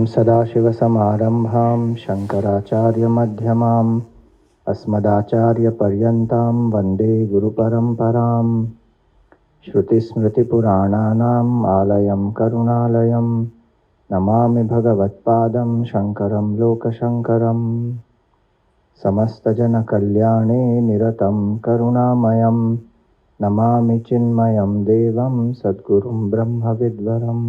सदाशिवसमारम्भां शङ्कराचार्यमध्यमाम् अस्मदाचार्यपर्यन्तां वन्दे गुरुपरम्पराम्। श्रुतिस्मृतिपुराणानाम् आलयं करुणालयं नमामि भगवत्पादं शङ्करं लोकशङ्करम्। समस्तजनकल्याणे निरतं करुणामयं नमामि चिन्मयं देवं सद्गुरुं ब्रह्मविद्वरम्।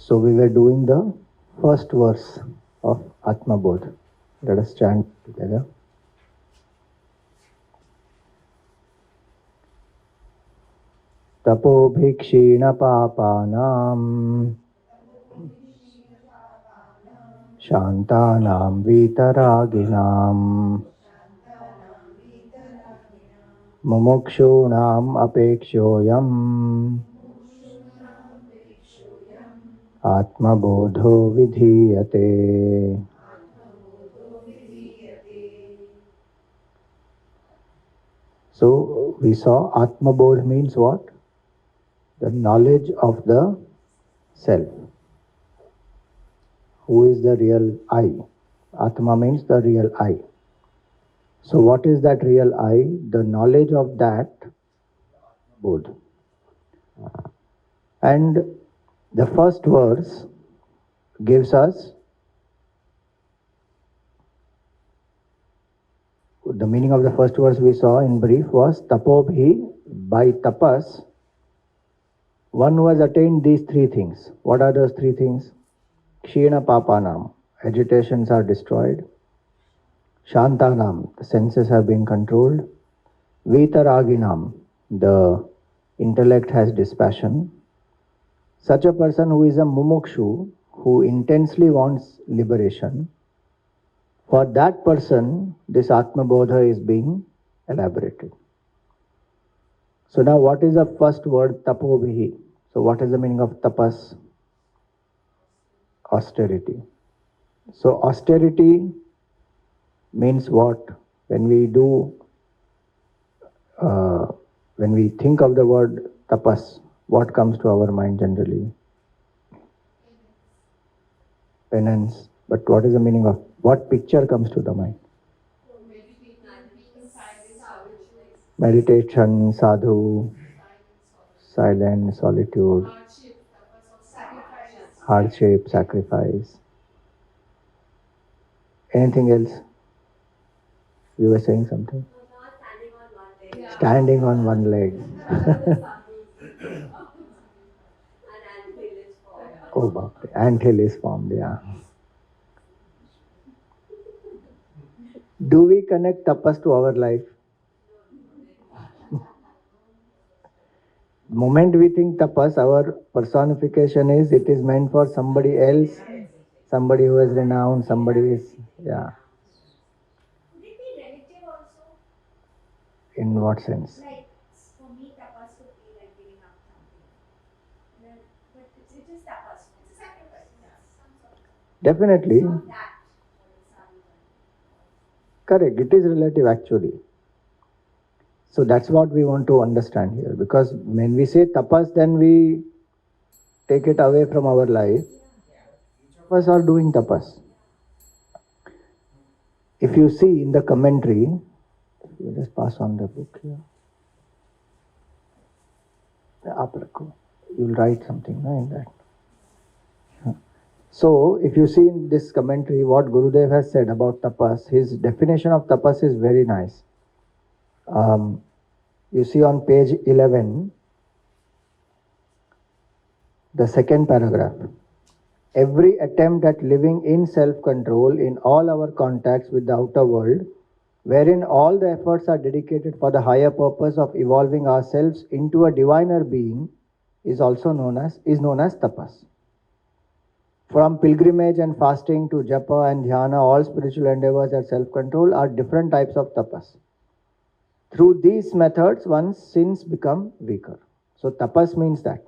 So we were doing the first verse of Atma Bodh. Let us chant together. Tapobhikshina papanam Shantanam vitaraginam Mumukshunam apekshoyam Atma Bodho vidhiyate. So we saw Atma Bodh means what? The knowledge of the self. Who is the real I? Atma means the real I. So what is that real I? The knowledge of that Bodh. And the first verse gives us the meaning of the first verse we saw in brief was Tapobhi, by tapas, one who has attained these three things. What are those three things? Kshina papanam, agitations are destroyed. Shantanam, the senses have been controlled. Vitaraginam, the intellect has dispassion. Such a person who is a mumukshu, who intensely wants liberation, for that person, this Atma Bodha is being elaborated. So now what is the first word? Tapobhihi. So what is the meaning of tapas? Austerity. So austerity means what? When we think of the word tapas, what comes to our mind generally? Penance. But what is the meaning of, what picture comes to the mind? Meditation, sadhu, silence, solitude, hardship, sacrifice. Anything else? You were saying something? Standing on one leg. Oh, anthill is formed, yeah. Do we connect tapas to our life? The moment we think tapas, our personification is, it is meant for somebody else, somebody who has renown, somebody is, yeah. Would it be relative also? In what sense? Like, for me, tapas could be like giving up something. But it is tapas. It's a sacrifice. Some sort of. Definitely. It's not that. Correct. It is relative actually. So that's what we want to understand here. Because when we say tapas, then we take it away from our life. Each of us are doing tapas. If you see in the commentary, you just pass on the book here. You'll write something in that. So, if you see in this commentary what Gurudev has said about tapas, his definition of tapas is very nice. You see on page 11, the second paragraph. Every attempt at living in self-control in all our contacts with the outer world, wherein all the efforts are dedicated for the higher purpose of evolving ourselves into a diviner being, is known as tapas. From pilgrimage and fasting to japa and dhyana, all spiritual endeavors at self-control are different types of tapas. Through these methods, one's sins become weaker. So tapas means that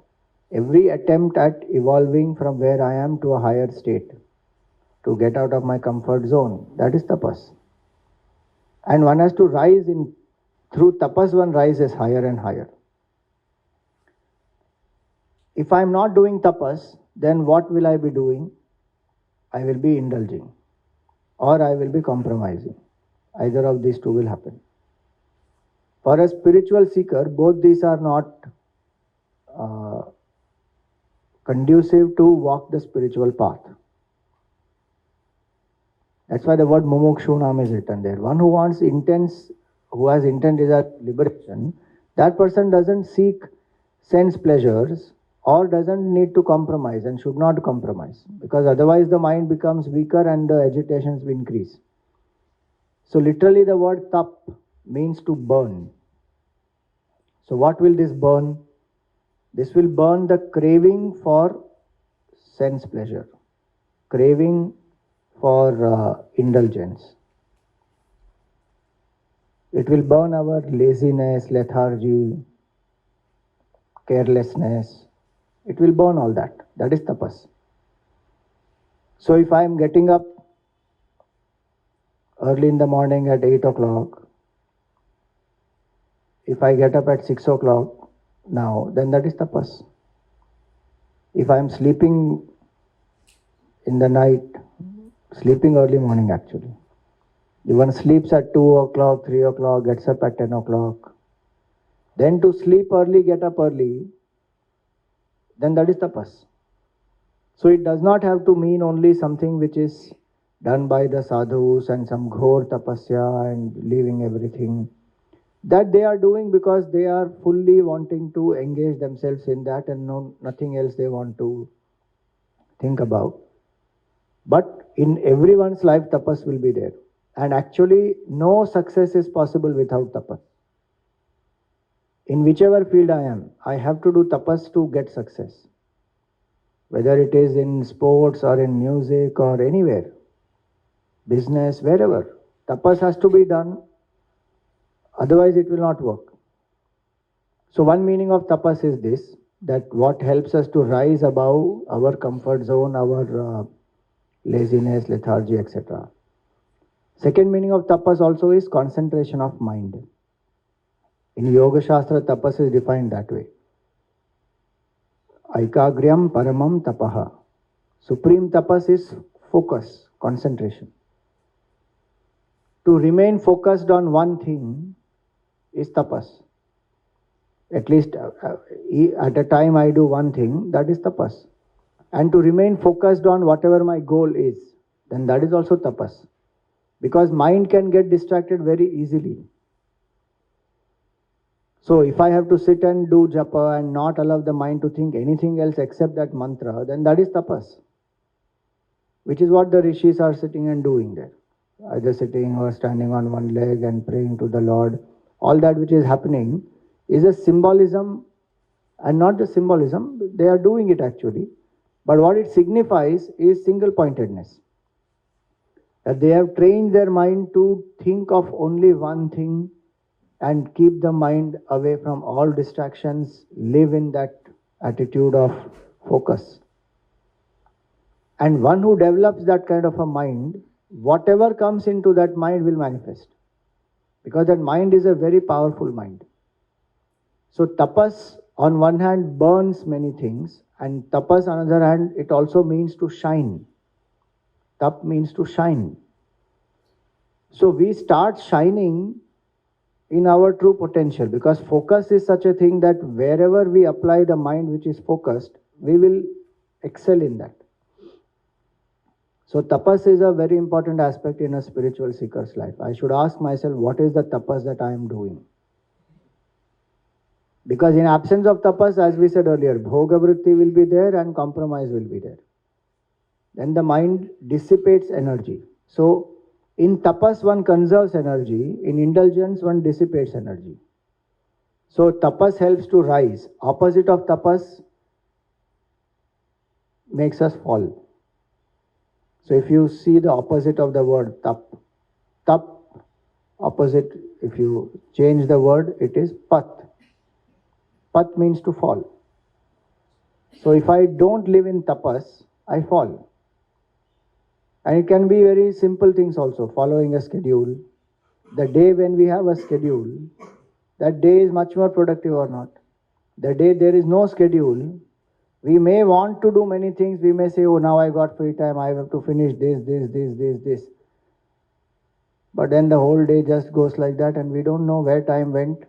every attempt at evolving from where I am to a higher state, to get out of my comfort zone, that is tapas. And one has to rise through tapas one rises higher and higher. If I am not doing tapas, then what will I be doing? I will be indulging or I will be compromising. Either of these two will happen. For a spiritual seeker, both these are not uh, conducive to walk the spiritual path. That's why the word mumukshunam is written there. One who wants intense, who has intent is a liberation, that person doesn't seek sense pleasures or doesn't need to compromise and should not compromise, because otherwise the mind becomes weaker and the agitations will increase. So literally the word tap means to burn. So what will this burn? This will burn the craving for sense pleasure, craving for indulgence. It will burn our laziness, lethargy, carelessness. It will burn all that. That is tapas. So if I am getting up early in the morning at 8 o'clock, if I get up at 6 o'clock now, then that is tapas. If I am sleeping in the night, sleeping early morning actually. One sleeps at 2 o'clock, 3 o'clock, gets up at 10 o'clock. Then to sleep early, get up early, then that is tapas. So it does not have to mean only something which is done by the sadhus and some ghor tapasya and leaving everything. That they are doing because they are fully wanting to engage themselves in that and nothing else they want to think about. But in everyone's life, tapas will be there. And actually, no success is possible without tapas. In whichever field I am, I have to do tapas to get success. Whether it is in sports or in music or anywhere, business, wherever, tapas has to be done. Otherwise, it will not work. So one meaning of tapas is this, that what helps us to rise above our comfort zone, our laziness, lethargy, etc. Second meaning of tapas also is concentration of mind. In Yoga Shastra, tapas is defined that way. Aikagryam paramam tapaha. Supreme tapas is focus, concentration. To remain focused on one thing is tapas. At least at a time I do one thing, that is tapas. And to remain focused on whatever my goal is, then that is also tapas. Because mind can get distracted very easily. So if I have to sit and do japa and not allow the mind to think anything else except that mantra, then that is tapas. Which is what the rishis are sitting and doing there. Either sitting or standing on one leg and praying to the Lord. All that which is happening is a symbolism, and not the symbolism, they are doing it actually. But what it signifies is single pointedness. That they have trained their mind to think of only one thing and keep the mind away from all distractions, live in that attitude of focus. And one who develops that kind of a mind, whatever comes into that mind will manifest. Because that mind is a very powerful mind. So tapas on one hand burns many things, and tapas on the other hand, it also means to shine. Tap means to shine. So we start shining in our true potential, because focus is such a thing that wherever we apply the mind which is focused, we will excel in that. So tapas is a very important aspect in a spiritual seeker's life. I should ask myself, what is the tapas that I am doing? Because in absence of tapas, as we said earlier, bhoga vritti will be there and compromise will be there. Then the mind dissipates energy. So in tapas one conserves energy, in indulgence one dissipates energy. So tapas helps to rise. Opposite of tapas makes us fall. So if you see the opposite of the word tap, opposite, if you change the word, it is pat. Pat means to fall. So if I don't live in tapas, I fall. And it can be very simple things also, following a schedule. The day when we have a schedule, that day is much more productive or not. The day there is no schedule, We may want to do many things. We may say, oh, now I got free time. I have to finish this. But then the whole day just goes like that and we don't know where time went.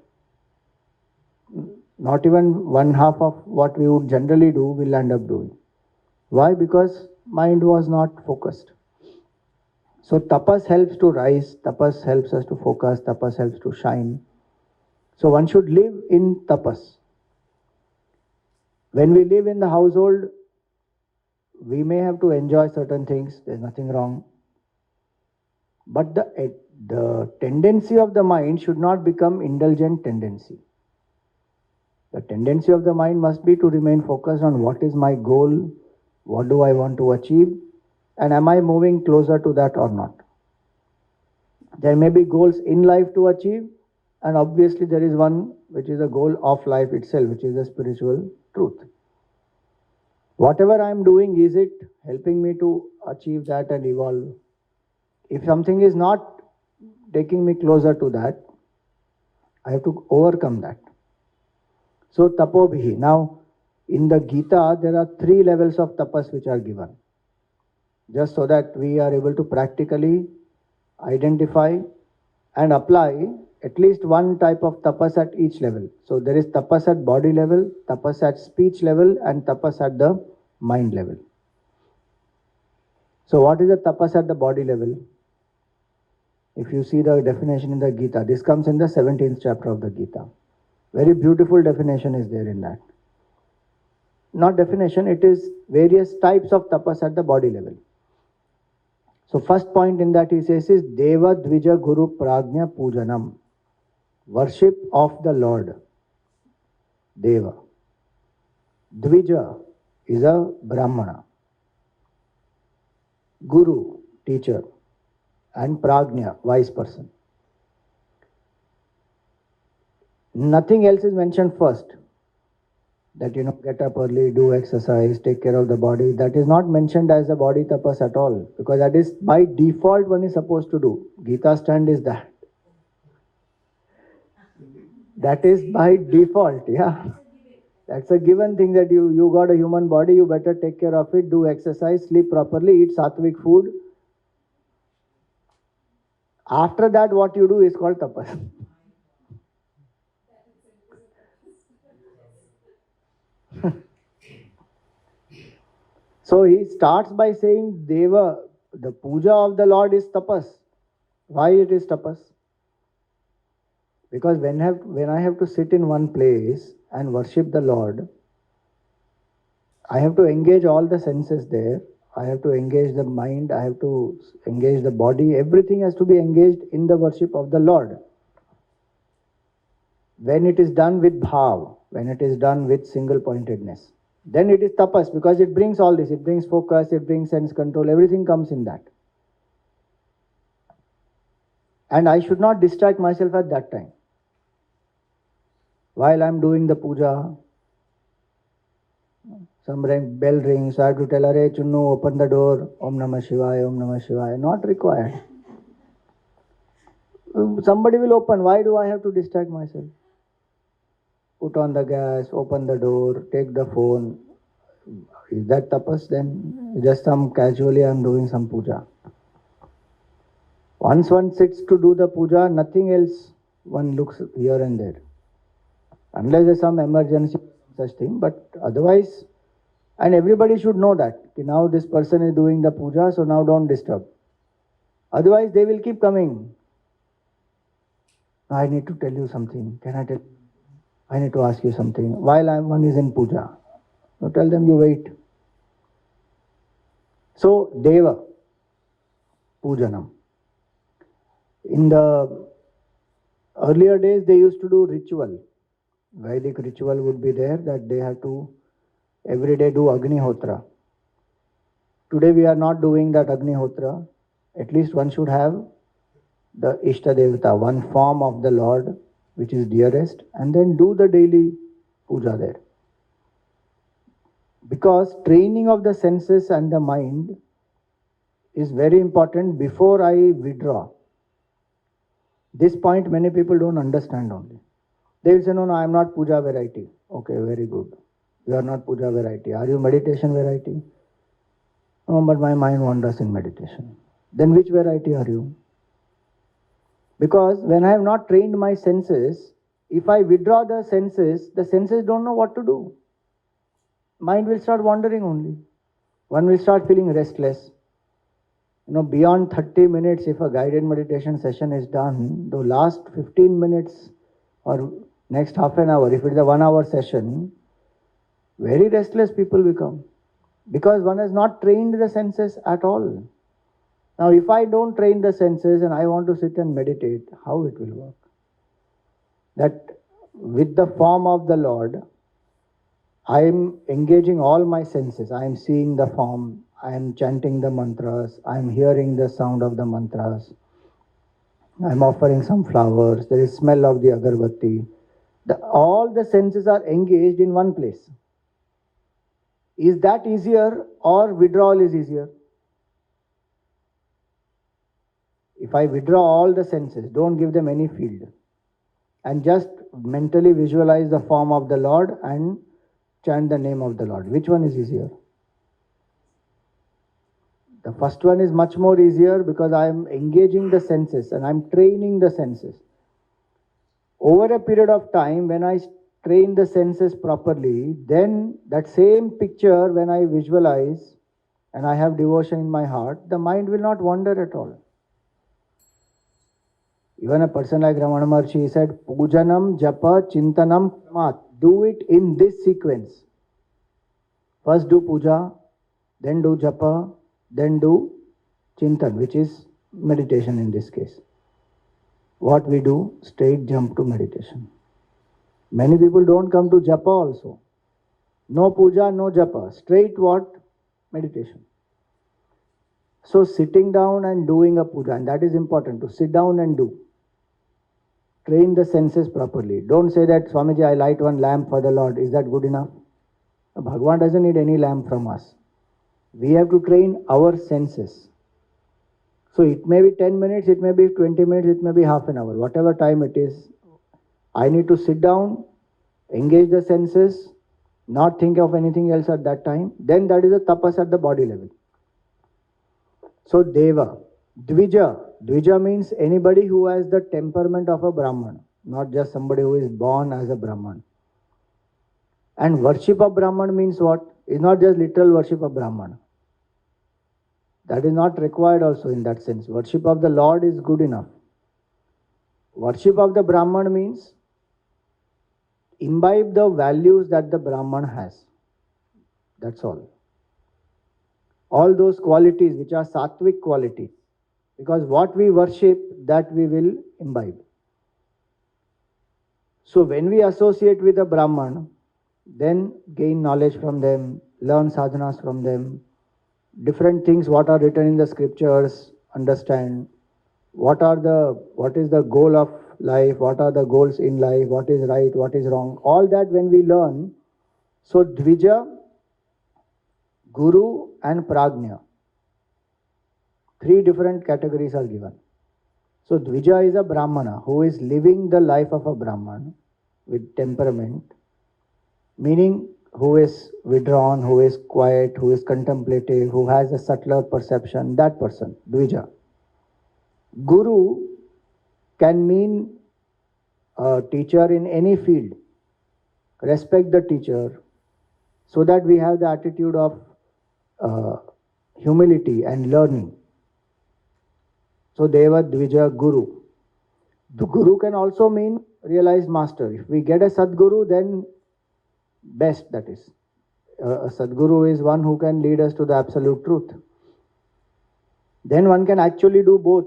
Not even one half of what we would generally do we'll end up doing. Why? Because mind was not focused. So tapas helps to rise, tapas helps us to focus, tapas helps to shine. So one should live in tapas. When we live in the household, we may have to enjoy certain things, there's nothing wrong. But the tendency of the mind should not become indulgent tendency. The tendency of the mind must be to remain focused on what is my goal, what do I want to achieve, and am I moving closer to that or not. There may be goals in life to achieve, and obviously there is one which is a goal of life itself, which is the spiritual truth. Whatever I am doing, is it helping me to achieve that and evolve? If something is not taking me closer to that, I have to overcome that. So tapobhihi. Now, in the Gita, there are 3 levels of tapas which are given. Just so that we are able to practically identify and apply at least one type of tapas at each level. So there is tapas at body level, tapas at speech level, and tapas at the mind level. So what is the tapas at the body level? If you see the definition in the Gita, this comes in the 17th chapter of the Gita. Very beautiful definition is there in that. Not definition, it is various types of tapas at the body level. So first point in that he says is Deva Dvija Guru Prajna Pujanam. Worship of the Lord. Deva. Dvija is a Brahmana. Guru, teacher. And Prajna, wise person. Nothing else is mentioned first. That get up early, do exercise, take care of the body. That is not mentioned as a body tapas at all. Because that is by default one is supposed to do. Gita stand is that. That is by default, yeah. That's a given thing that you got a human body, you better take care of it, do exercise, sleep properly, eat sattvic food. After that, what you do is called tapas. So he starts by saying Deva, the puja of the Lord is tapas. Why it is tapas? Because when I have to sit in one place and worship the Lord, I have to engage all the senses there. I have to engage the mind, I have to engage the body. Everything has to be engaged in the worship of the Lord. When it is done with bhav, when it is done with single pointedness, then it is tapas, because it brings all this. It brings focus, it brings sense control, everything comes in that. And I should not distract myself at that time. While I am doing the puja, some bell rings, so I have to tell, Arey Chunnu, open the door, Om Namah Shivaya, Om Namah Shivaya. Not required. Somebody will open, why do I have to distract myself? Put on the gas, open the door, take the phone. Is that tapas? Then just casually I am doing some puja. Once one sits to do the puja, nothing else one looks here and there. Unless there's some emergency, such thing, but otherwise, and everybody should know that. Now this person is doing the puja, so now don't disturb. Otherwise they will keep coming. I need to tell you something. Can I tell? I need to ask you something. While one is in puja, so tell them you wait. So Deva, Pujanam. In the earlier days, they used to do ritual. Vedic ritual would be there that they have to every day do Agnihotra. Today we are not doing that Agnihotra. At least one should have the Ishta Devata, one form of the Lord which is dearest, and then do the daily puja there. Because training of the senses and the mind is very important before I withdraw. This point many people don't understand only. They will say, no, I am not puja variety. Okay, very good. You are not puja variety. Are you meditation variety? No, but my mind wanders in meditation. Then which variety are you? Because when I have not trained my senses, if I withdraw the senses don't know what to do. Mind will start wandering only. One will start feeling restless. Beyond 30 minutes, if a guided meditation session is done, the last 15 minutes or next half an hour, if it is a 1 hour session, very restless people become. Because one has not trained the senses at all. Now, if I don't train the senses and I want to sit and meditate, how it will work? That with the form of the Lord, I am engaging all my senses. I am seeing the form, I am chanting the mantras, I am hearing the sound of the mantras, I am offering some flowers, there is smell of the agarbatti. All the senses are engaged in one place. Is that easier or withdrawal is easier? If I withdraw all the senses, don't give them any field, and just mentally visualize the form of the Lord and chant the name of the Lord, which one is easier? The first one is much more easier because I am engaging the senses and I am training the senses. Over a period of time, when I train the senses properly, then that same picture, when I visualize and I have devotion in my heart, the mind will not wander at all. Even a person like Ramana Maharshi said, Pujanam, Japa, Chintanam, Mat. Do it in this sequence. First do puja, then do japa, then do chintan, which is meditation in this case. What we do, straight jump to meditation. Many people don't come to japa also. No puja, no japa. Straight what? Meditation. So sitting down and doing a puja, and that is important, to sit down and do. Train the senses properly. Don't say that, Swamiji, I light one lamp for the Lord. Is that good enough? Bhagavan doesn't need any lamp from us. We have to train our senses. So it may be 10 minutes, it may be 20 minutes, it may be half an hour. Whatever time it is, I need to sit down, engage the senses, not think of anything else at that time. Then that is a tapas at the body level. So Deva, Dvija. Dvija means anybody who has the temperament of a Brahman, not just somebody who is born as a Brahman. And worship of Brahman means what? It's not just literal worship of Brahman. That is not required also in that sense. Worship of the Lord is good enough. Worship of the Brahman means imbibe the values that the Brahman has. That's all. All those qualities which are sattvic qualities. Because what we worship, that we will imbibe. So when we associate with a Brahman, then gain knowledge from them, learn sadhanas from them, different things what are written in the scriptures, understand what is the goal of life, what are the goals in life, what is right, what is wrong. All that when we learn, so Dvija, Guru and Prajna. 3 different categories are given. So Dvija is a Brahmana who is living the life of a Brahman with temperament, meaning who is withdrawn, who is quiet, who is contemplative, who has a subtler perception, that person, Dvija. Guru can mean a teacher in any field. Respect the teacher so that we have the attitude of humility and learning. So Deva, Dvija, Guru. The Guru can also mean realized master. If we get a Sadguru, then best, that is. A Sadguru is one who can lead us to the absolute truth. Then one can actually do both.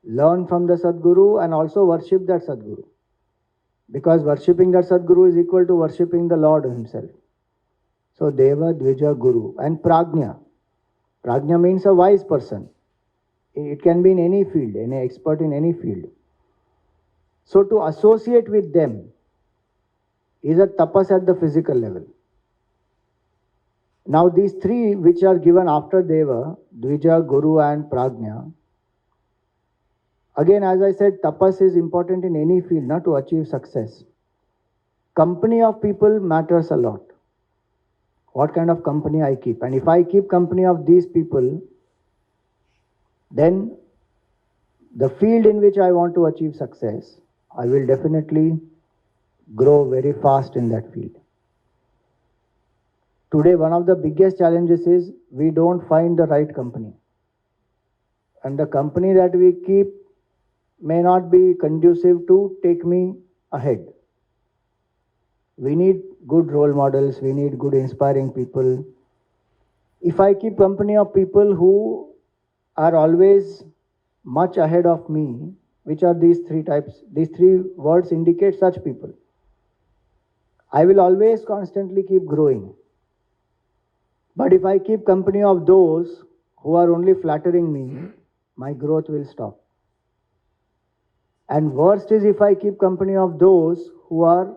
Learn from the Sadguru and also worship that Sadguru. Because worshipping that Sadguru is equal to worshipping the Lord himself. So Deva, Dvija, Guru. And Prajna. Prajna means a wise person. It can be in any field, any expert in any field. So to associate with them is a tapas at the physical level. Now these 3 which are given after Deva, Dvija, Guru and Prajna. Again, as I said, tapas is important in any field, not to achieve success. Company of people matters a lot. what kind of company I keep. And if I keep company of these people, then the field in which I want to achieve success, I will definitely grow very fast in that field. Today, one of the biggest challenges is we don't find the right company. And the company that we keep may not be conducive to take me ahead. We need good role models, we need good inspiring people. If I keep company of people who are always much ahead of me, which are these three types, these three words indicate such people, I will always constantly keep growing. But if I keep company of those who are only flattering me, my growth will stop. And worst is if I keep company of those who are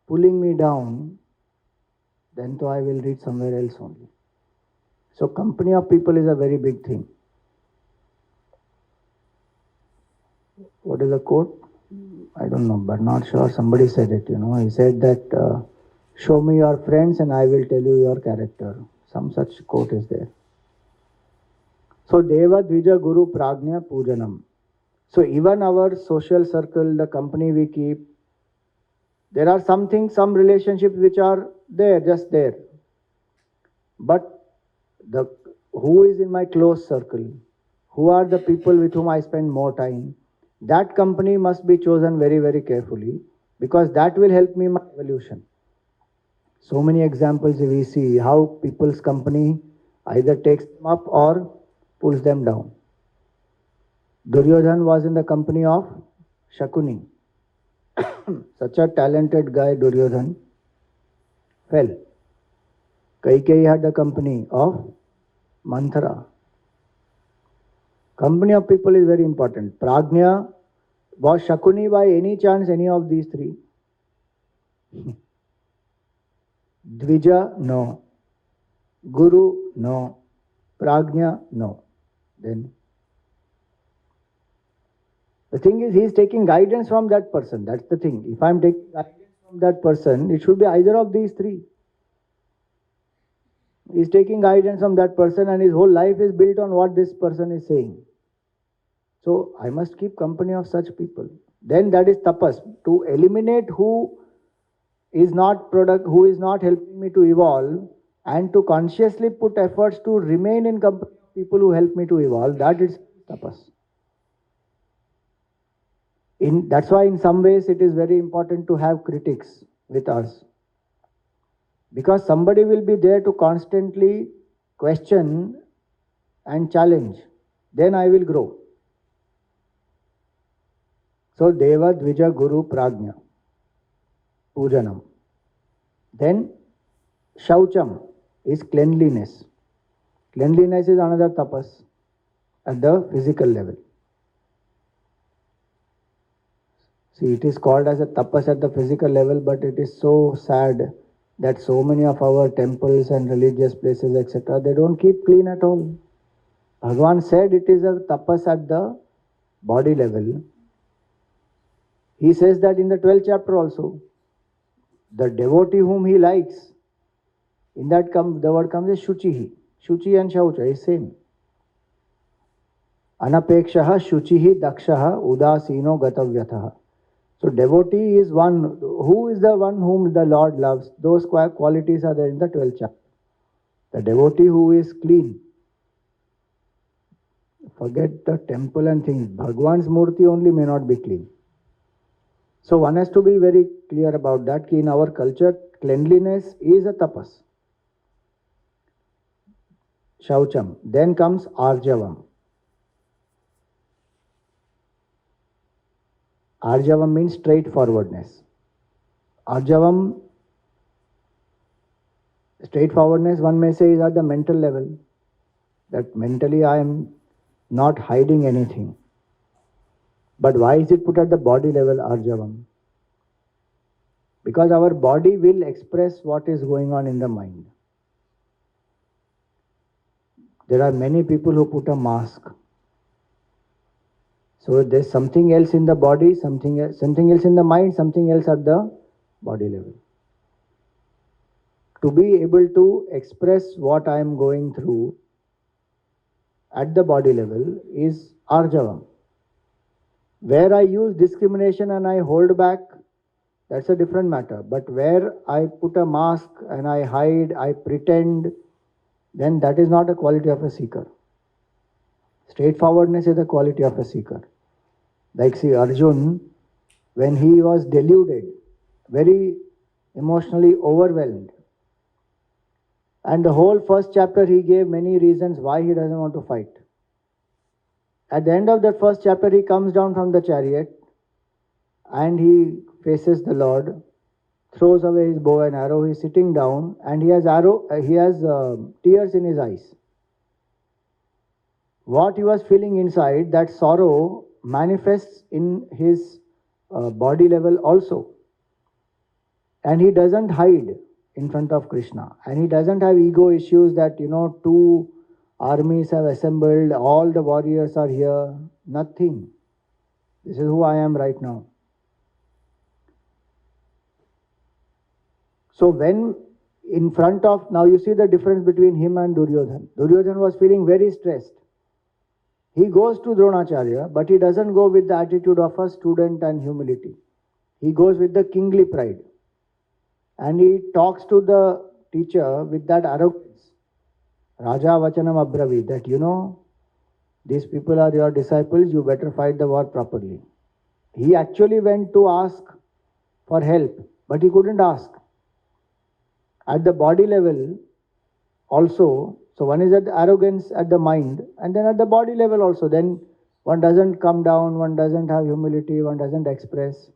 pulling me down, then though I will reach somewhere else only. So company of people is a very big thing. What is the quote? I don't know, but not sure. Somebody said it, He said that, show me your friends and I will tell you your character. Some such quote is there. So Deva Dvija Guru Pragnya Pujanam. So even our social circle, the company we keep, there are some things, some relationships which are there, just there. But who is in my close circle? Who are the people with whom I spend more time? That company must be chosen very, very carefully, because that will help me in my evolution. So many examples we see how people's company either takes them up or pulls them down. Duryodhan was in the company of Shakuni. Such a talented guy, Duryodhan, fell. Kaikeyi had the company of Manthara. Company of people is very important. Prajna, was Shakuni by any chance any of these three? Dvija, no. Guru, no. Prajna, no. Then the thing is, he is taking guidance from that person. That's the thing. If I am taking guidance from that person, it should be either of these three. He is taking guidance from that person and his whole life is built on what this person is saying. So I must keep company of such people. Then that is tapas. To eliminate who is not helping me to evolve, and to consciously put efforts to remain in company of people who help me to evolve, that is tapas. That's why in some ways it is very important to have critics with us. Because somebody will be there to constantly question and challenge. Then I will grow. So Deva Dvija Guru Prajna Pujanam. Then Shaucham is cleanliness. Cleanliness is another tapas at the physical level. See, it is called as a tapas at the physical level, but it is so sad that so many of our temples and religious places, etc., they don't keep clean at all. Bhagavan said it is a tapas at the body level. He says that in the 12th chapter also. The devotee whom he likes, in that the word comes as Shuchihi. Shuchi and Shaucha is same. Anapekshaha Shuchihi Dakshaha Udasino Gatavyataha. So devotee is one, who is the one whom the Lord loves? Those qualities are there in the 12th chapter. The devotee who is clean. Forget the temple and things. Bhagwan's murti only may not be clean. So one has to be very clear about that. In our culture, cleanliness is a tapas. Shaucham. Then comes Arjavam. Arjavam means straightforwardness. Arjavam, straightforwardness, one may say, is at the mental level. That mentally I am not hiding anything. But why is it put at the body level, Arjavam? Because our body will express what is going on in the mind. There are many people who put a mask. So there's something else in the body, something else in the mind, something else at the body level. to be able to express what I am going through at the body level is Arjavam. Where I use discrimination and I hold back, that's a different matter. But where I put a mask and I hide, I pretend, then that is not a quality of a seeker. Straightforwardness is the quality of a seeker. Like see Arjun, when he was deluded, very emotionally overwhelmed, and the whole first chapter he gave many reasons why he doesn't want to fight. At the end of that first chapter, he comes down from the chariot and he faces the Lord, throws away his bow and arrow. He's sitting down and he has tears in his eyes. What he was feeling inside, that sorrow manifests in his body level also. And he doesn't hide in front of Krishna. And he doesn't have ego issues that, two armies have assembled, all the warriors are here. Nothing. This is who I am right now. So when in front of, now you see the difference between him and Duryodhan. Duryodhan was feeling very stressed. He goes to Dronacharya, but he doesn't go with the attitude of a student and humility. He goes with the kingly pride. And he talks to the teacher with that arrogance. Raja Vachanam Abravi, that these people are your disciples, you better fight the war properly. He actually went to ask for help, but he couldn't ask. At the body level also, so one is at the arrogance at the mind, and then at the body level also, then one doesn't come down, one doesn't have humility, one doesn't express.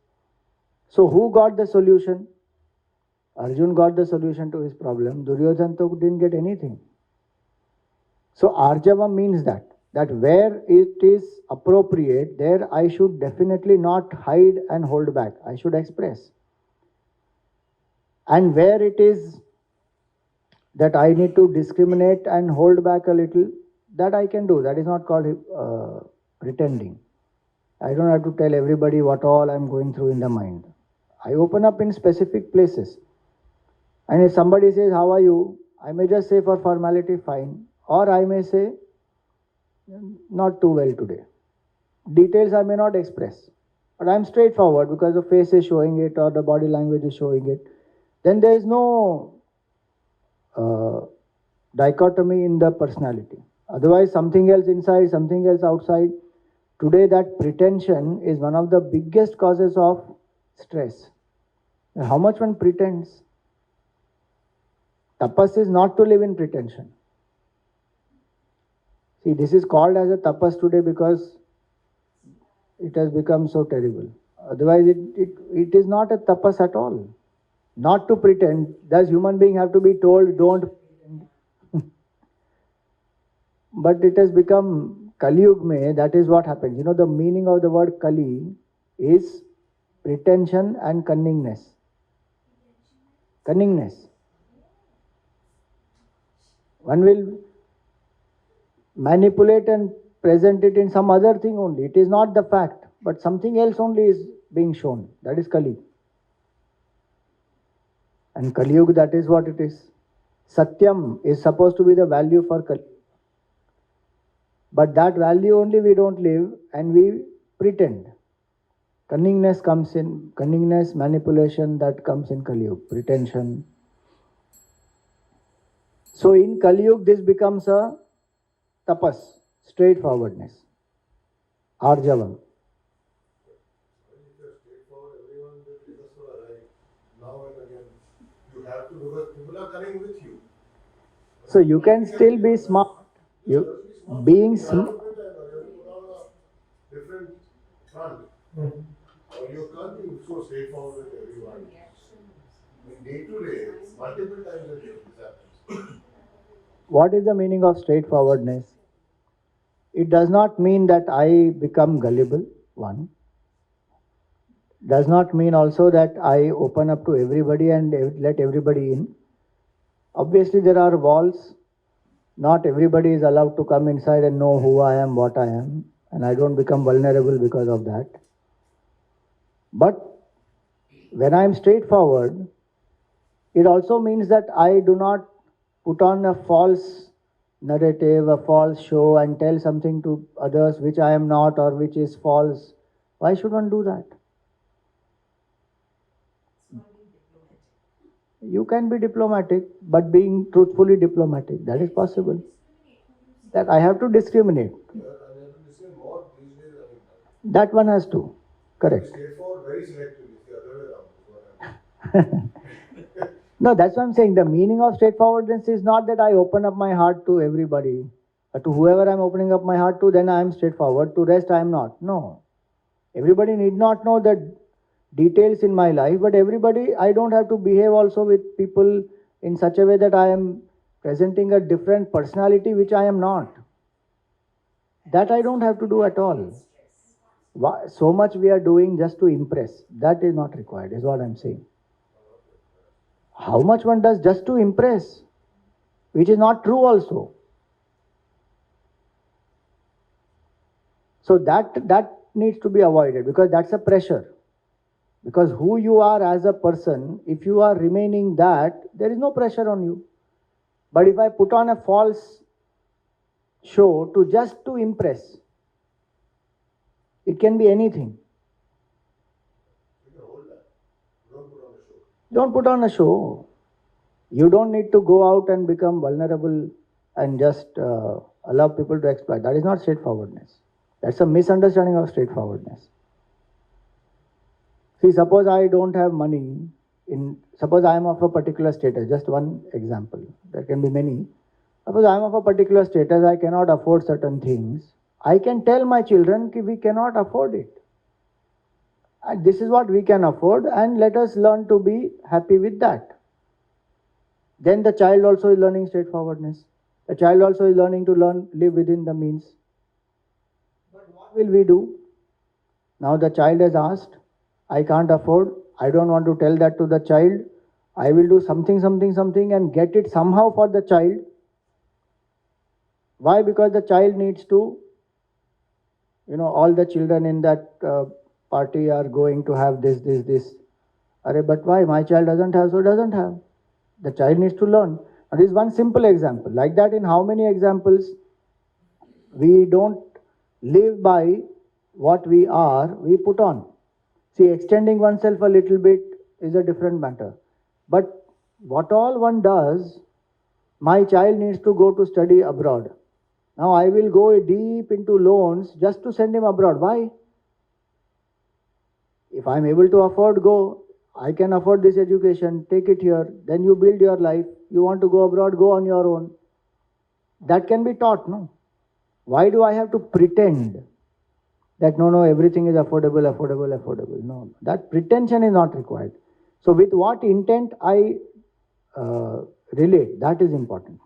So who got the solution? Arjun got the solution to his problem. Duryodhan didn't get anything. So Arjava means that where it is appropriate, there I should definitely not hide and hold back. I should express. And where it is that I need to discriminate and hold back a little, that I can do. That is not called pretending. I don't have to tell everybody what all I'm going through in the mind. I open up in specific places. And if somebody says, how are you? I may just say for formality, fine. Or I may say, not too well today. Details I may not express. But I'm straightforward because the face is showing it or the body language is showing it. Then there is no dichotomy in the personality. Otherwise, something else inside, something else outside. Today, that pretension is one of the biggest causes of stress. And how much one pretends? Tapas is not to live in pretension. See, this is called as a tapas today because it has become so terrible. Otherwise, it is not a tapas at all. Not to pretend. Does human being have to be told, don't pretend? But it has become Kali Yug mein, that is what happens. The meaning of the word Kali is pretension and cunningness. Cunningness. One will manipulate and present it in some other thing only. It is not the fact, but something else only is being shown. That is Kali. And Kali Yuga, that is what it is. Satyam is supposed to be the value for Kali. But that value only we don't live and we pretend. Cunningness comes in, cunningness, manipulation, that comes in Kali Yuga, pretension. So in Kali Yuga, this becomes a tapas, straightforwardness, Arjavam. Now and again, you have to, because people are coming with you. So you can still be smart. Being smart. Different front. Or you can't be so straightforward with everyone. Day to day, multiple times a day this happens. What is the meaning of straightforwardness? It does not mean that I become gullible, one. Does not mean also that I open up to everybody and let everybody in. Obviously, there are walls. Not everybody is allowed to come inside and know who I am, what I am, and I don't become vulnerable because of that. But when I am straightforward, It also means that I do not put on a false narrative, a false show, and tell something to others which I am not or which is false. Why should one do that? You can be diplomatic, but being truthfully diplomatic, that is possible. That I have to discriminate. And you have to listen more these days. That one has to. Correct. Straightforward, very selective. It's the other way around. Is what I'm No, that's what I'm saying. The meaning of straightforwardness is not that I open up my heart to everybody. To whoever I'm opening up my heart to, then I am straightforward. To rest, I am not. No. Everybody need not know the details in my life, but everybody, I don't have to behave also with people in such a way that I am presenting a different personality which I am not. That I don't have to do at all. So much we are doing just to impress. That is not required, is what I'm saying. How much one does just to impress, which is not true also. So that needs to be avoided, because that's a pressure. Because who you are as a person, if you are remaining that, there is no pressure on you. But if I put on a false show just to impress, it can be anything. You can hold that. Don't put on a show. Don't put on a show. You don't need to go out and become vulnerable and just allow people to exploit. That is not straightforwardness. That's a misunderstanding of straightforwardness. See, suppose I don't have money, suppose I am of a particular status, just one example, there can be many. Suppose I am of a particular status, I cannot afford certain things. I can tell my children that we cannot afford it. And this is what we can afford, and let us learn to be happy with that. Then the child also is learning straightforwardness. The child also is learning to live within the means. But what will we do? Now the child has asked, I can't afford, I don't want to tell that to the child. I will do something and get it somehow for the child. Why? Because the child needs to, all the children in that party are going to have this. But why? My child doesn't have, so doesn't have. The child needs to learn. And this is one simple example. Like that, in how many examples we don't live by what we are, we put on. See, extending oneself a little bit is a different matter. But what all one does, my child needs to go to study abroad. Now I will go deep into loans just to send him abroad. Why? If I am able to afford, go. I can afford this education, take it here. Then you build your life. You want to go abroad, go on your own. That can be taught, no? Why do I have to pretend that no, everything is affordable? No, that pretension is not required. So with what intent I relate, that is important.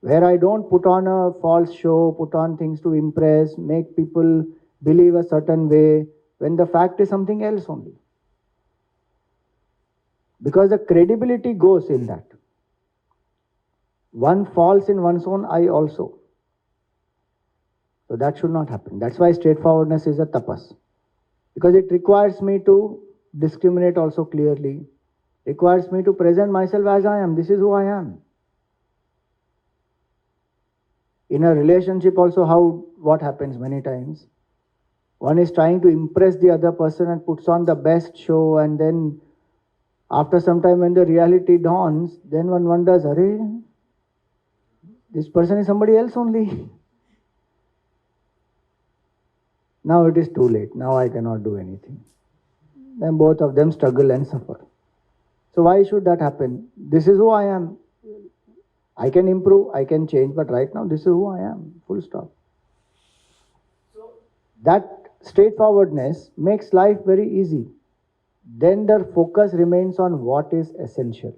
Where I don't put on a false show, put on things to impress, make people believe a certain way, when the fact is something else only. Because the credibility goes in that. One falls in one's own eye also. So that should not happen. That's why straightforwardness is a tapas. Because it requires me to discriminate also clearly. Requires me to present myself as I am. This is who I am. In a relationship also, what happens many times? One is trying to impress the other person and puts on the best show, and then after some time when the reality dawns, then one wonders, this person is somebody else only. Now it is too late. Now I cannot do anything. Then both of them struggle and suffer. So why should that happen? This is who I am. I can improve, I can change, but right now this is who I am. Full stop. So that straightforwardness makes life very easy. Then the focus remains on what is essential.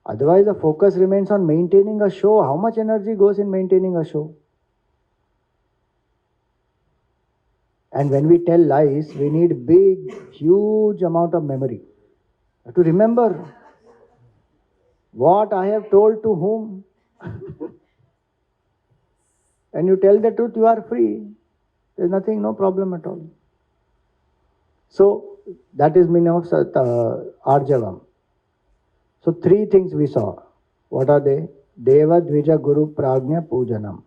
Otherwise the focus remains on maintaining a show. How much energy goes in maintaining a show? And when we tell lies, we need huge amount of memory. To remember what I have told to whom. And you tell the truth, you are free. There is no problem at all. So that is meaning of Arjavam. So three things we saw. What are they? Deva Dvija Guru Prajna Pujanam,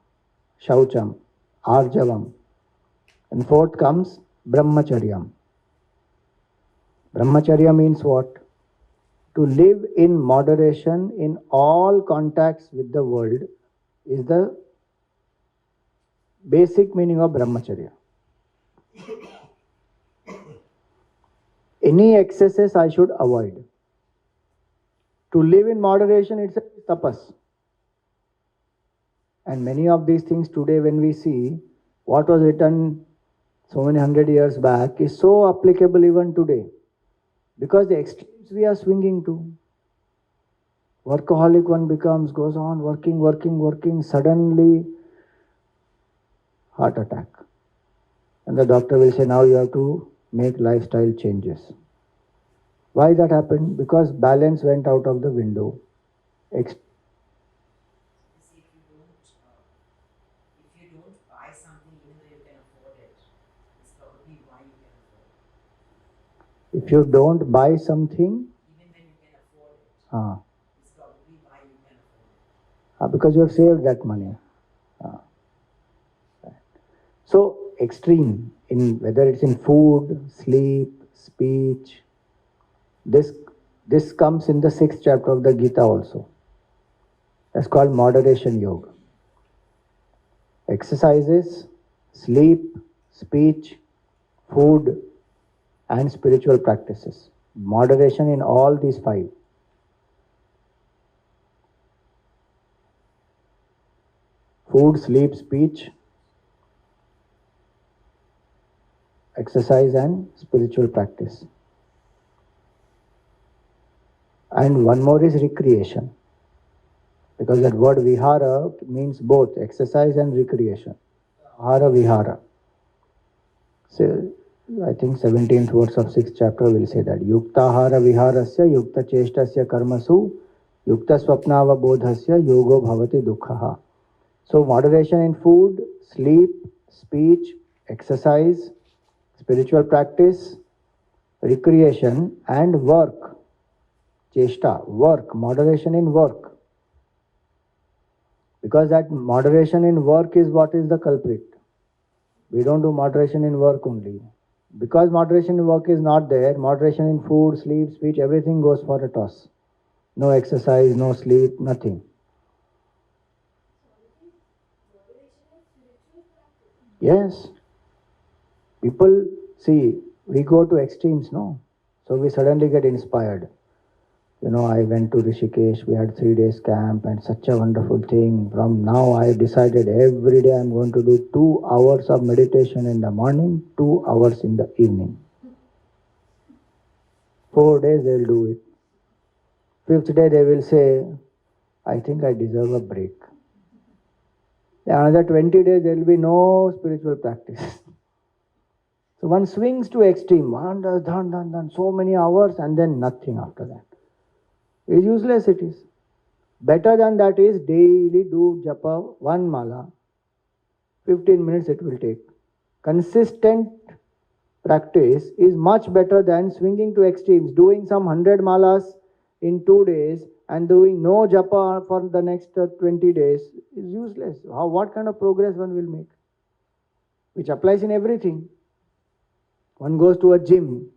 Shaucham, Arjavam. And fourth comes Brahmacharyam. Brahmacharya means what? To live in moderation in all contacts with the world is the basic meaning of Brahmacharya. Any excesses I should avoid. To live in moderation itself is tapas. And many of these things today, when we see what was written so many 100 years back, is so applicable even today. Because the extremes we are swinging to. Workaholic one becomes, goes on working, suddenly heart attack. And the doctor will say, now you have to make lifestyle changes. Why that happened? Because balance went out of the window. See, if you don't buy something even though you can afford it, it's probably why you can afford it. If you don't buy something, Even when you can afford it, it's probably why you can afford it. Because you have saved that money. So extreme, in whether it's in food, sleep, speech, this comes in the 6th chapter of the Gita also. That's called moderation yoga. Exercises, sleep, speech, food, and spiritual practices. Moderation in all these 5. Food, sleep, speech, exercise, and spiritual practice. And one more is recreation. Because that word vihara means both exercise and recreation. Ahara vihara. So, I think 17th verse of 6th chapter will say that. Yukta ahara viharasya yukta cheshtasya karmasu yukta swapnava bodhasya yogo bhavati dukhaha. So moderation in food, sleep, speech, exercise, spiritual practice, recreation, and work. Cheshta, work, moderation in work. Because that moderation in work is what is the culprit. We don't do moderation in work only. Because moderation in work is not there, moderation in food, sleep, speech, everything goes for a toss. No exercise, no sleep, nothing. Yes. People, see, we go to extremes, no? So we suddenly get inspired. I went to Rishikesh, we had 3 days camp and such a wonderful thing. From now I have decided every day I'm going to do 2 hours of meditation in the morning, 2 hours in the evening. 4 days they'll do it. 5th day they will say, I think I deserve a break. Another 20 days there will be no spiritual practice. So one swings to extreme, one does done, so many hours and then nothing after that. It's useless it is. Better than that is daily do japa, 1 mala, 15 minutes it will take. Consistent practice is much better than swinging to extremes, doing some 100 malas in 2 days and doing no japa for the next 20 days is useless. What kind of progress one will make? Which applies in everything. One goes to a gym.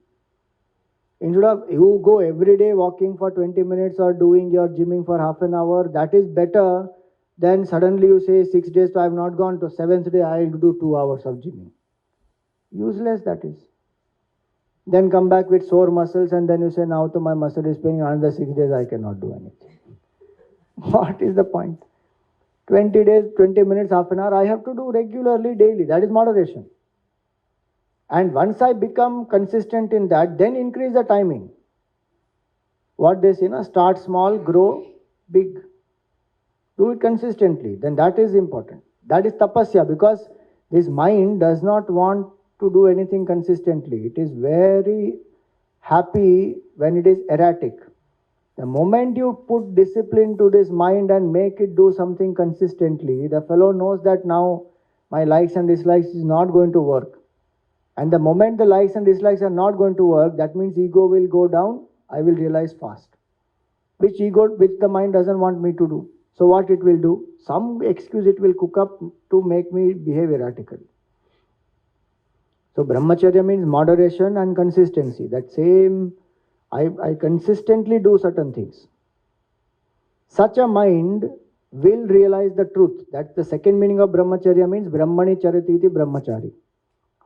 Instead of you go every day walking for 20 minutes or doing your gymming for half an hour, that is better than suddenly you say 6 days I have not gone, to 7th day I will do 2 hours of gymming. Useless that is. Then come back with sore muscles and then you say now to my muscle is paining, another 6 days I cannot do anything. What is the point? 20 days, 20 minutes, half an hour I have to do regularly, daily. That is moderation. And once I become consistent in that, then increase the timing. What they say, start small, grow big. Do it consistently. Then that is important. That is tapasya, because this mind does not want to do anything consistently. It is very happy when it is erratic. The moment you put discipline to this mind and make it do something consistently, the fellow knows that now my likes and dislikes is not going to work. And the moment the likes and dislikes are not going to work, that means ego will go down, I will realize fast. which the mind doesn't want me to do. So what it will do? Some excuse it will cook up to make me behave erratically. So brahmacharya means moderation and consistency. That same, I consistently do certain things. Such a mind will realize the truth. That's the second meaning of brahmacharya means brahmani charati iti brahmachari.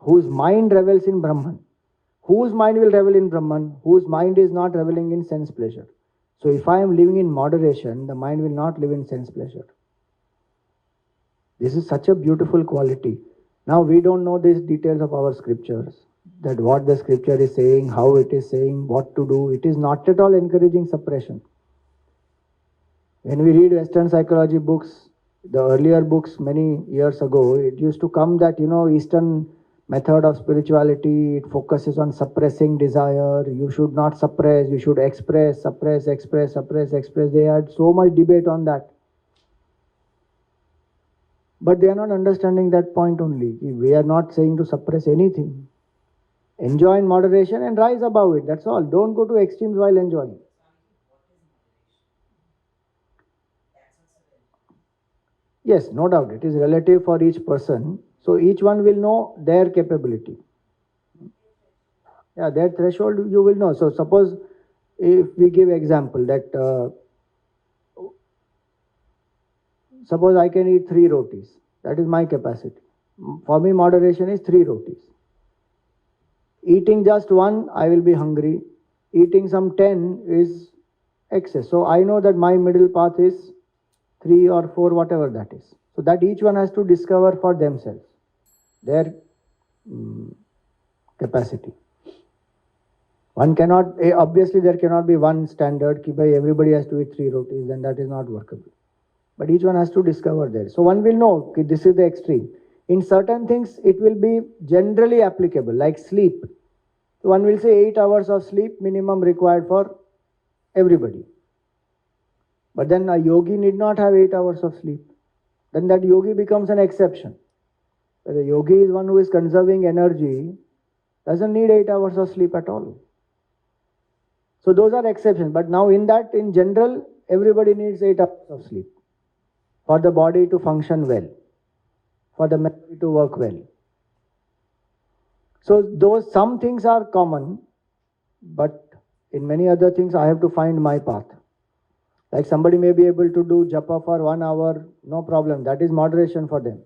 Whose mind revels in Brahman. Whose mind will revel in Brahman? Whose mind is not reveling in sense pleasure. So if I am living in moderation, the mind will not live in sense pleasure. This is such a beautiful quality. Now we don't know these details of our scriptures, that what the scripture is saying, how it is saying, what to do. It is not at all encouraging suppression. When we read Western psychology books, the earlier books many years ago, it used to come that, Eastern method of spirituality, it focuses on suppressing desire. You should not suppress, you should express, suppress, express, suppress, express. They had so much debate on that. But they are not understanding that point only. We are not saying to suppress anything. Enjoy in moderation and rise above it. That's all. Don't go to extremes while enjoying. Yes, no doubt. It is relative for each person. So each one will know their capability. Yeah, their threshold you will know. So suppose if we give example that suppose I can eat 3 rotis. That is my capacity. For me, moderation is 3 rotis. Eating just 1, I will be hungry. Eating some 10 is excess. So I know that my middle path is 3 or 4, whatever that is. So that each one has to discover for themselves their capacity. One cannot, obviously there cannot be one standard, everybody has to eat 3 rotis, then that is not workable. But each one has to discover there. So one will know, this is the extreme. In certain things, it will be generally applicable, like sleep. So one will say 8 hours of sleep minimum required for everybody. But then a yogi need not have 8 hours of sleep. Then that yogi becomes an exception. The yogi is one who is conserving energy, doesn't need 8 hours of sleep at all. So those are exceptions. But now in general, everybody needs 8 hours of sleep for the body to function well, for the memory to work well. So some things are common, but in many other things I have to find my path. Like somebody may be able to do japa for 1 hour, no problem. That is moderation for them.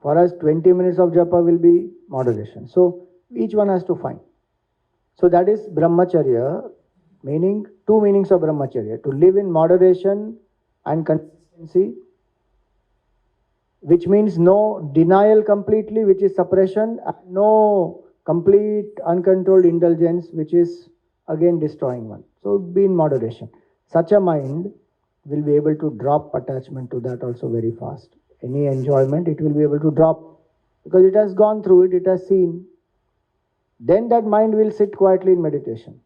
For us, 20 minutes of japa will be moderation. So each one has to find. So that is brahmacharya, meaning 2 meanings of brahmacharya. To live in moderation and consistency, which means no denial completely, which is suppression, and no complete uncontrolled indulgence, which is again destroying one. So be in moderation. Such a mind will be able to drop attachment to that also very fast. Any enjoyment, it will be able to drop because it has gone through it, it has seen. Then that mind will sit quietly in meditation.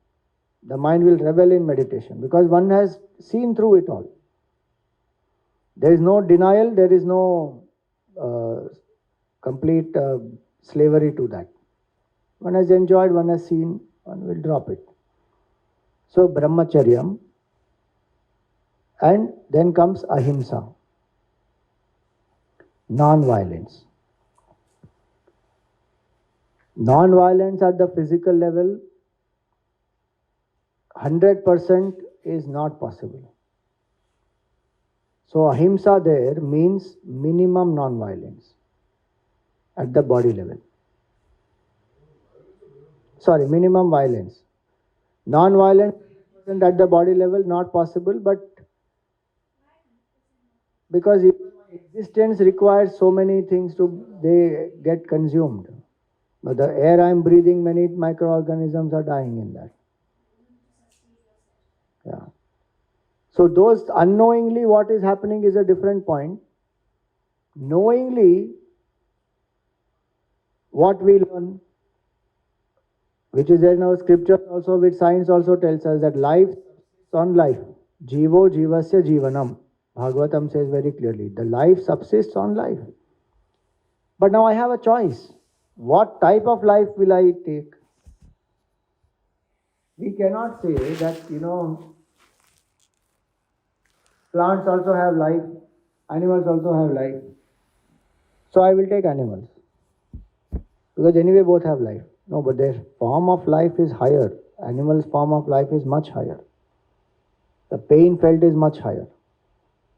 The mind will revel in meditation because one has seen through it all. There is no denial, there is no complete slavery to that. One has enjoyed, one has seen, one will drop it. So brahmacharyam, and then comes ahimsa, non-violence. Non-violence at the physical level, 100% is not possible. So ahimsa there means minimum non-violence at the body level. Sorry, minimum violence. Non-violence at the body level, not possible, but because existence requires so many things they get consumed. But the air I am breathing, many microorganisms are dying in that. Yeah. So those unknowingly what is happening is a different point. Knowingly what we learn, which is there in our scripture also, which science also tells us that life is on life. Jivo jivasya jivanam. Bhagavatam says very clearly, the life subsists on life. But now I have a choice. What type of life will I take? We cannot say that, Plants also have life, animals also have life. So I will take animals. Because anyway both have life. No, but their form of life is higher. Animals' form of life is much higher. The pain felt is much higher.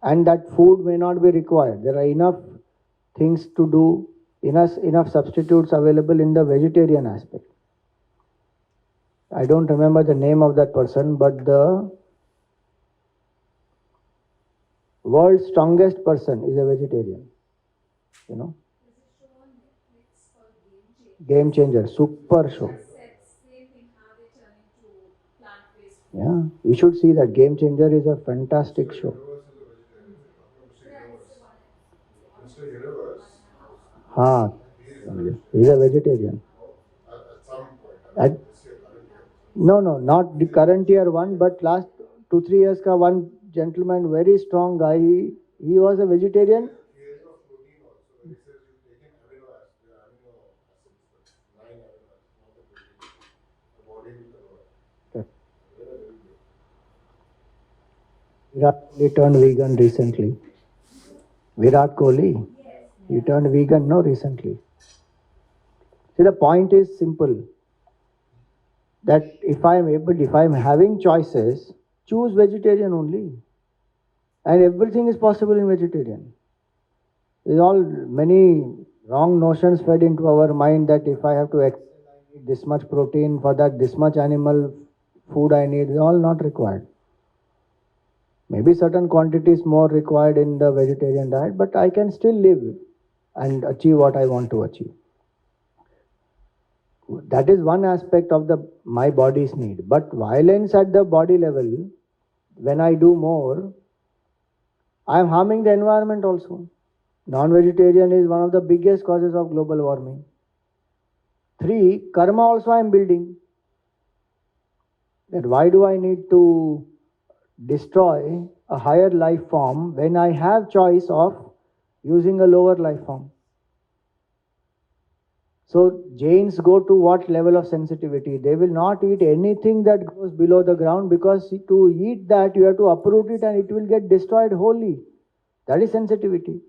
And that food may not be required. There are enough things to do, enough substitutes available in the vegetarian aspect. I don't remember the name of that person, but the world's strongest person is a vegetarian. You know? There's a show on Netflix called Game Game Changer. changer, super show. Same thing, how they turn into plant-based food. Yeah, you should see that. Game changer is a fantastic show. Mr. Universe, Ha, he is a vegetarian. he's a vegetarian. At some point, At- this year, current year. No, not the current year one, but last 2-3 years ka one gentleman, very strong guy, he was a vegetarian. He has a protein also. He says you've taken amino acids, 9 amino acids, not the protein. The body will convert. Correct. Very, very good. Virat Kohli turned vegan recently. Virat Kohli, he turned vegan, no, recently. See, the point is simple. That if I'm having choices, choose vegetarian only. And everything is possible in vegetarian. There's all many wrong notions fed into our mind that if I have to excel, I need this much protein, for that this much animal food I need, it's all not required. Maybe certain quantities more required in the vegetarian diet, but I can still live and achieve what I want to achieve. That is one aspect of my body's need. But violence at the body level, when I do more, I am harming the environment also. Non-vegetarian is one of the biggest causes of global warming. 3, karma also I am building. That why do I need to destroy a higher life form when I have choice of using a lower life form? So Jains go to what level of sensitivity? They will not eat anything that goes below the ground, because to eat that you have to uproot it and it will get destroyed wholly. That is sensitivity.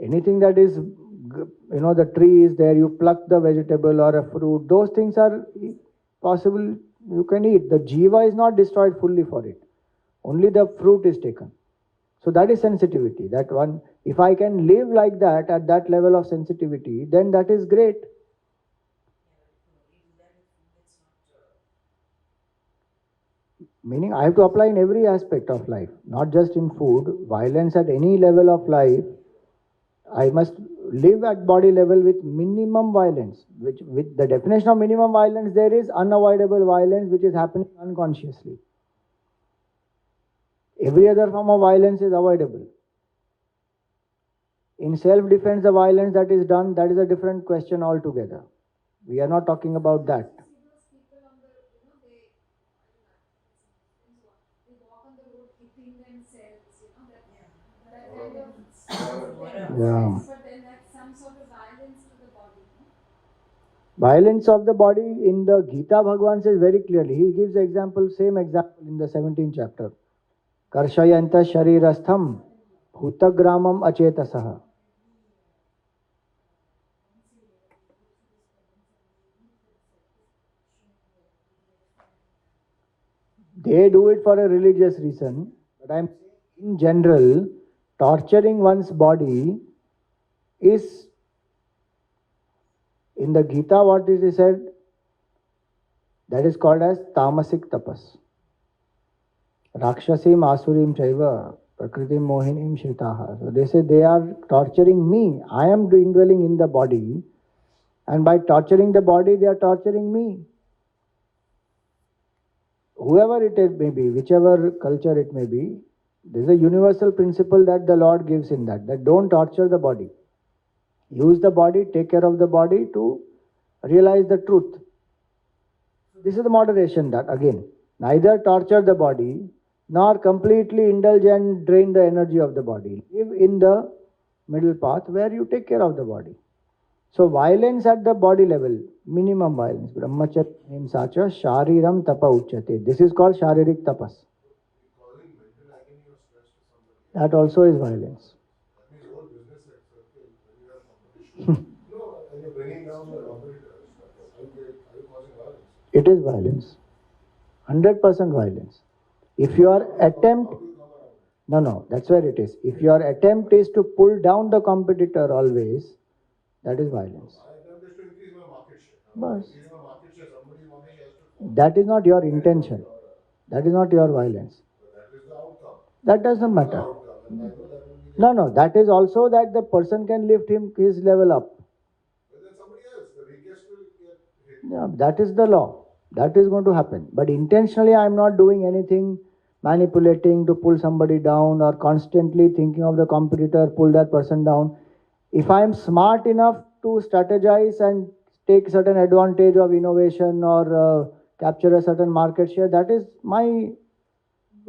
Anything that is, the tree is there, you pluck the vegetable or a fruit, those things are possible, you can eat. The jiva is not destroyed fully for it. Only the fruit is taken. So that is sensitivity. That one, if I can live like that at that level of sensitivity, then that is great. Meaning I have to apply in every aspect of life, not just in food. Violence at any level of life, I must live at body level with minimum violence. Which, with the definition of minimum violence, there is unavoidable violence which is happening unconsciously. Every other form of violence is avoidable. In self-defense, the violence that is done, that is a different question altogether. We are not talking about that. See those people on the, they walk on the road hitting themselves, that kind of. Yeah. But then that's some sort of violence to the body. Violence of the body in the Gita, Bhagavan says very clearly. He gives example, same example in the 17th chapter. Karshayanta sharirastham bhutagramam achetasaha. They do it for a religious reason, but I'm saying in general, torturing one's body is, in the Gita, what is it said? That is called as tamasic tapas. Rakshasim asurim chaiva prakritim mohinim shritaha. So they say they are torturing me. I am indwelling in the body, and by torturing the body, they are torturing me. Whoever it may be, whichever culture it may be, there is a universal principle that the Lord gives in that don't torture the body. Use the body, take care of the body to realize the truth. This is the moderation, that again, neither torture the body nor completely indulge and drain the energy of the body. Live in the middle path where you take care of the body. So violence at the body level, minimum violence. Brahmacharya himsacha shariram tapa uchyate. This is called sharirik tapas. Causing mental agony or stress That also is violence. That means whole business like circle, when you have competition, and you're bringing down your competitors, are you causing violence? It is violence. 100% violence. If your attempt, How do you come around it? no, that's where it is. If your attempt is to pull down the competitor always, that is violence. My attempt is to increase my market share. Bas. Increasing my market share, somebody one day has to fall. That is not your intention. That is not your violence. But that is the outcome. That doesn't The matter. outcome, and I know that will be the No, that is also that the person can lift his level up. But then somebody else, the weakest will get hit. Yeah, that is the law. That is going to happen. But intentionally, I am not doing anything manipulating to pull somebody down or constantly thinking of the competitor, pull that person down. If I am smart enough to strategize and take certain advantage of innovation or capture a certain market share, that is my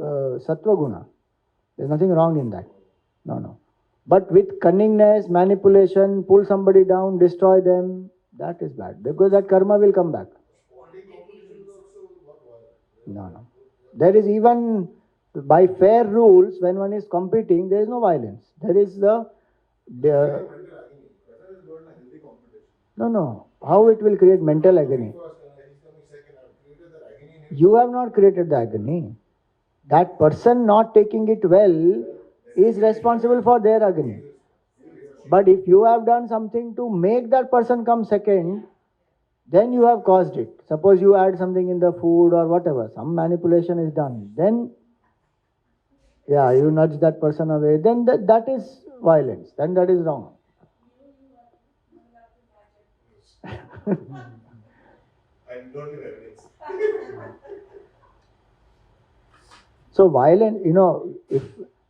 sattva guna. There's nothing wrong in that. No. But with cunningness, manipulation, pull somebody down, destroy them, that is bad. Because that karma will come back. Sporting competition is also not violent. No. There is even by fair rules, when one is competing, there is no violence. There is the Mental agony. Whether it's good and healthy competition. no. How it will create mental agony? First, and he's coming second. I've created that agony in him. You have not created the agony. That person not taking it well is responsible for their agony. But if you have done something to make that person come second, then you have caused it. Suppose you add something in the food or whatever, some manipulation is done. Then, you nudge that person away. Then that is violence. Then that is wrong. I don't give evidence. So violence, if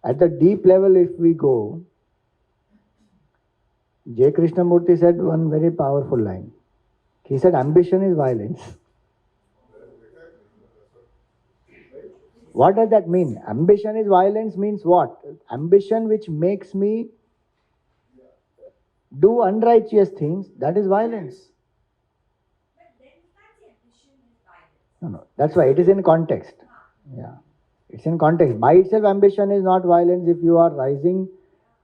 at the deep level, if we go, J. Krishnamurti said one very powerful line. He said, ambition is violence. What does that mean? Ambition is violence means what? Ambition which makes me do unrighteous things, that is violence. But then we can't say ambition is violence. No. That's why it is in context. Yeah. It's in context. By itself, ambition is not violence. If you are rising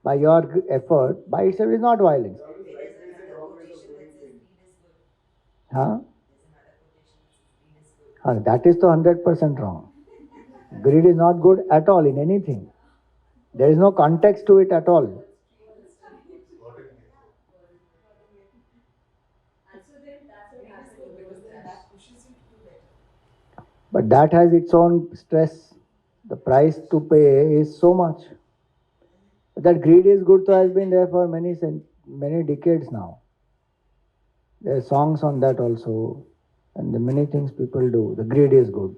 by your effort, by itself is not violence. There's another quotation that says greed is good. Huh? There's another quotation that says greed is good. That is the 100% wrong. Greed is not good at all in anything. There is no context to it at all. And so then that's what Greed is happens. good because then that pushes you to do better. But that has its own stress. The price to pay is so much. That greed is good has been there for many decades now. There are songs on that also. And the many things people do. The greed is good.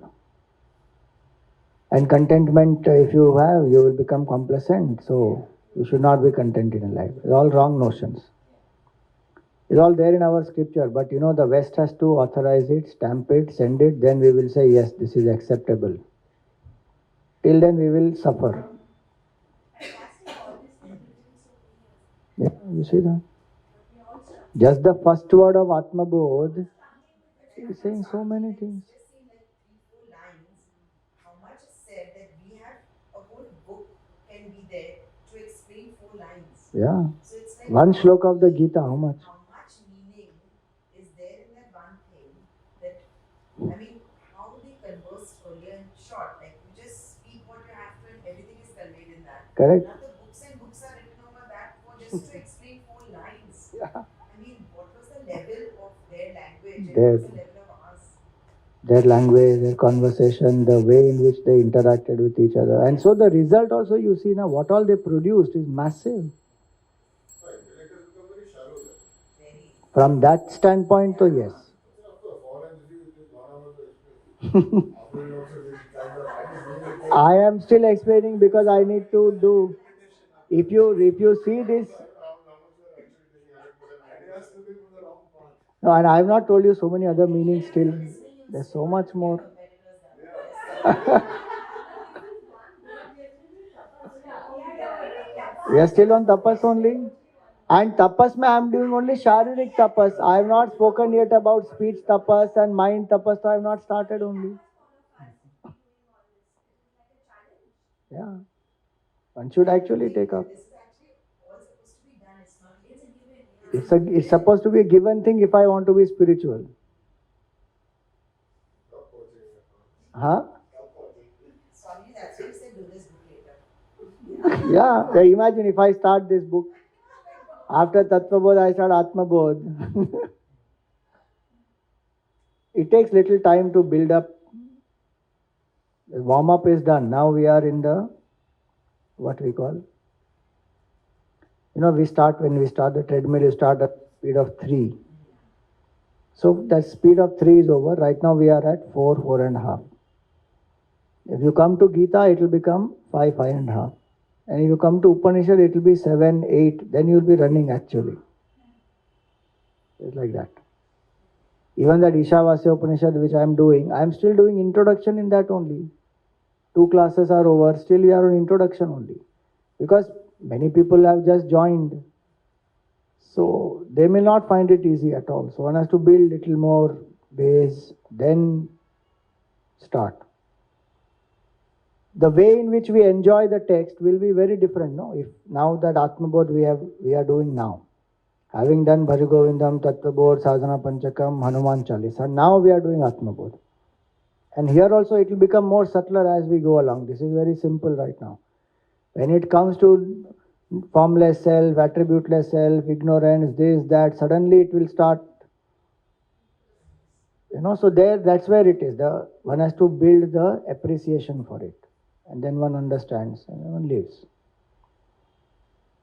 And contentment, if you have, you will become complacent. So you should not be contented in life. It's all wrong notions. It's all there in our scripture. But the West has to authorize it, stamp it, send it. Then we will say, yes, this is acceptable. Till then we will suffer. Yeah, you see that? Just the first word of Atma Bodh is saying so many things. Just in like 3-4 lines, how much is said that we have a whole book can be there to explain 4 lines. Yeah. So it's like One shloka of the Gita, how much? How much meaning is there in that one thing that, how do they converse earlier and short? Like you just speak what you have to and everything is conveyed in that. Correct. Now the books and books are written over that for just to explain 4 lines. Yeah. What was the level of their language and Their- what was the level of ours? Their language, their conversation, the way in which they interacted with each other. And so the result also, you see now, what all they produced is massive. So intellect has become very shallow then. Very. From that standpoint, so yes. So of course, foreign disease is 1 hour to explain. After you also this kind of practice, I am still explaining because I need to do. If you see this, no, and I have not told you so many other meanings still. There's so much more. We are still on tapas only. And tapas I am doing only sharirik tapas. I have not spoken yet about speech tapas and mind tapas, so I have not started only. Yeah. One should actually take up. This is actually all supposed to be done. It's not. It's a given. It's supposed to be a given thing if I want to be spiritual. Stop watching it. Huh? Swami, that's why you said do this book later. Yeah, imagine if I start this book. After Tattva Bodh, I start Atma Bodh. It takes little time to build up. The warm up is done. Now we are in the, what we call, when we start the treadmill, you start at speed of 3. So that speed of 3 is over. Right now we are at 4, 4.5. If you come to Gita, it will become 5, 5.5. And if you come to Upanishad, it will be 7, 8. Then you will be running actually. It's like that. Even that Ishavasya Upanishad which I am doing, I am still doing introduction in that only. 2 classes are over, still we are on introduction only. Because many people have just joined. So they may not find it easy at all. So one has to build little more base, then start. The way in which we enjoy the text will be very different, no? If now that Atma Bodh we are doing now. Having done Bhaja Govindam, Tattva Bodh, Sadhana Panchakam, Hanuman Chalisa, now we are doing Atma Bodh. And here also it will become more subtler as we go along. This is very simple right now. When it comes to formless self, attributeless self, ignorance, this, that, suddenly it will start. So that's where it is. One has to build the appreciation for it. And then one understands and one lives.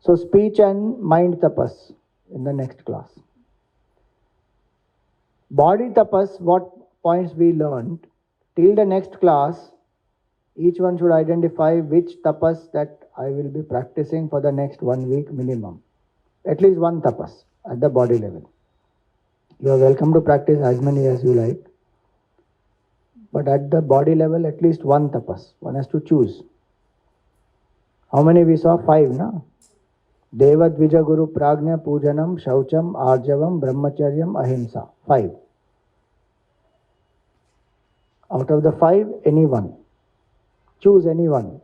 So speech and mind tapas in the next class. Body tapas, what points we learned, till the next class, each one should identify which tapas that I will be practicing for the next 1 week minimum. At least one tapas at the body level. You are welcome to practice as many as you like. But at the body level, at least one tapas. One has to choose. How many we saw? 5, no? Deva Dvija Guru Pragnya Pujanam Shaucham Arjavam Brahmacharyam Ahimsa. 5. Out of the 5, any one. Choose any one.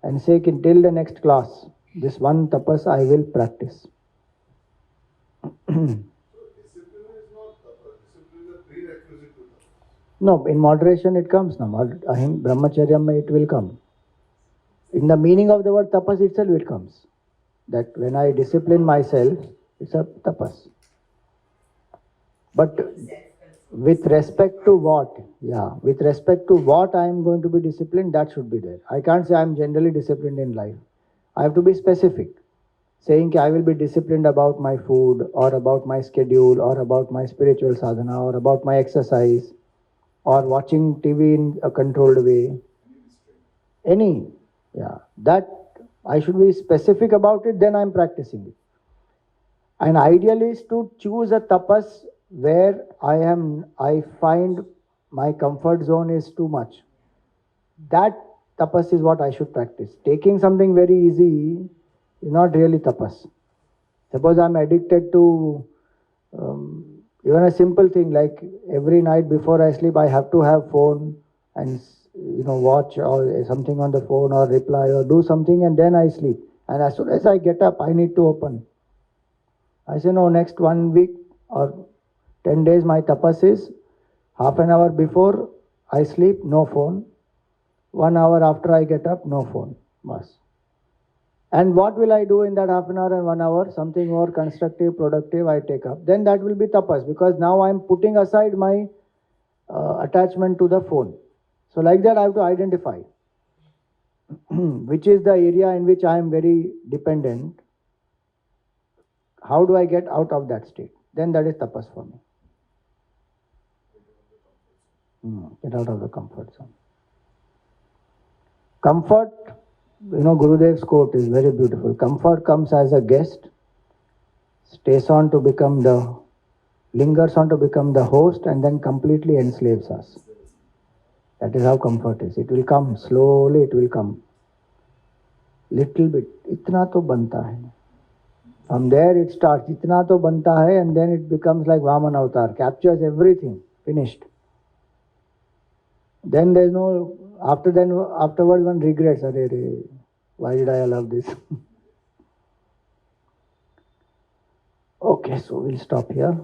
And say till the next class, this one tapas I will practice. Discipline is not tapa. Discipline is a prerequisite to tapa. No, in moderation it comes now. Brahmacharyam it will come. In the meaning of the word tapas itself it comes. That when I discipline myself, it's a tapas. But with respect to what? Yeah, with respect to what I am going to be disciplined, that should be there. I can't say I am generally disciplined in life. I have to be specific. Saying I will be disciplined about my food, or about my schedule, or about my spiritual sadhana, or about my exercise, or watching TV in a controlled way. Any. Yeah, that I should be specific about it, then I am practicing it. And ideal is to choose a tapas where I find my comfort zone is too much. That tapas is what I should practice. Taking something very easy is not really tapas. Suppose I am addicted to even a simple thing like every night before I sleep I have to have phone and watch or something on the phone or reply or do something and then I sleep. And as soon as I get up, I need to open. I say no, next 1 week or 10 days my tapas is half an hour before I sleep, no phone. 1 hour after I get up, no phone. Bas. And what will I do in that half an hour and 1 hour? Something more constructive, productive I take up. Then that will be tapas because now I am putting aside my attachment to the phone. So like that I have to identify which is the area in which I am very dependent. How do I get out of that state? Then that is tapas for me. Get out of the comfort zone. Comfort, Gurudev's quote is very beautiful. Comfort comes as a guest, lingers on to become the host, and then completely enslaves us. That is how comfort is. It will come slowly, it will come. Little bit. Itna to banta hai. From there it starts. Itna to banta hai, and then it becomes like Vaman Avatar. Captures everything. Finished. Then there is no, afterwards one regrets. Arey, Why did I allow this? Okay, so we'll stop here.